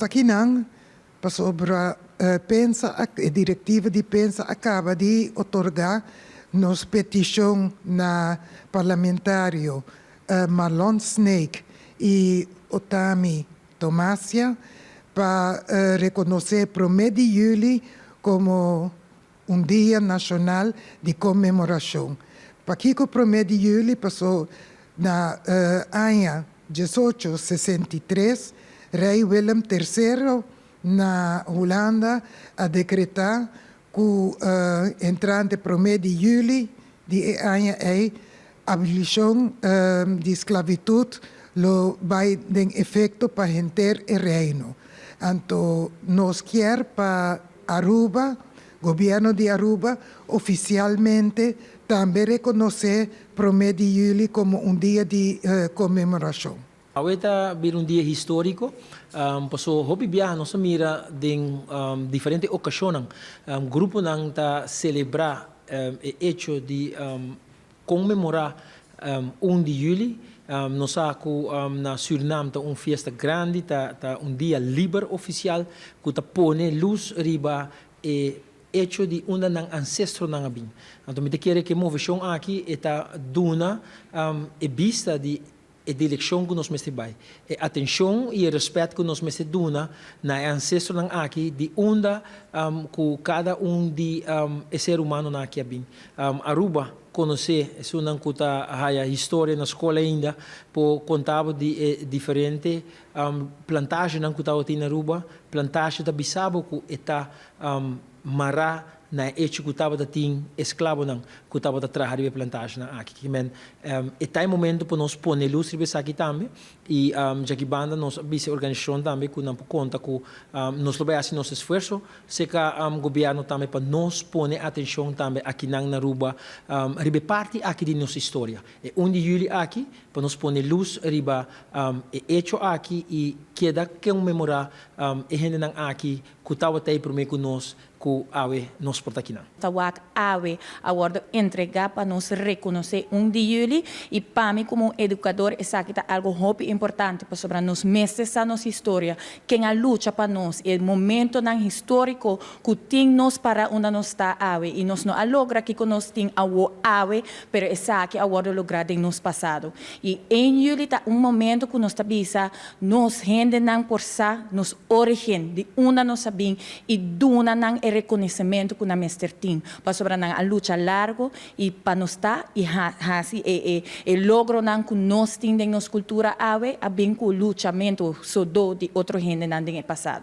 aqui não, sobre a diretiva de pensa acaba de otorgar nos petição na parlamentário Marlon Snake e Otami Tomasia para reconhecer o mês de julho como dia nacional de comemoração. Para que o mês de julho passou na ano 1863, rei Willem III na Holanda a decretar que entrante para o mês de julho de ano a abolição de esclavitud lo vai ter efeito para inteiro o reino. Então, nós quer para Aruba, governo de Aruba, oficialmente também reconhecer o mês de julho como dia de comemoração. Ahorita vir dia histórico, passou hobby biar nossa mira de diferentes ocasiões, grupo nang ta celebrar o hecho de comemorar 1 de julho. Nós aqui na Suriname tá festa grande, tá dia livre oficial, que tá pone luz riba e hecho de uma ng ancestro ng abing. Então, me quer que movição aqui está duna e vista de eleição que nós mestibay, e atenção e respeito que nós mestiduna na ancestro ng aqui de onda que cada de ser humano na aqui abing. Aruba conhecer isso não cuta a história na escola ainda por contava de diferente plantagem não cuta na Aruba, plantagem da bisabo que está mará na hecho que estava da tin escravo não que estava da trabalhar a plantagem aqui que men é momento para nós pôr luz ribe aqui também e já que banda nós vice organização também que não conta que nós lo vai assim nosso esforço se que governo também para nós pôr atenção também aqui na Aruba ribe parte aqui de nossa história e 1 de julho aqui para nós pôr luz riba hecho aqui e queda que memorar e gente não aqui que estava até para mim que nós que awe nos porta aqui não. Tawak awe agora entregar para nós reconhecer 1 de julho e para mim como educador essa aqui tá algo muito importante para sobre nós mestres a nossa história quem a luta para nós e o momento não histórico que tem nós para onde nós está awe e nós não logra que nós tem awe pero essa aqui agora lograr em nos passado e em julho tá momento que nós tabisa nós rende não por sa nos origem de onde nós sabem e duna não reconhecimento que na mestre tem para sobre a luta largo e para nós estar e assim e logro não que nós temos em nossa cultura ave a bem com o luchamento so do de outro gente não tem passado.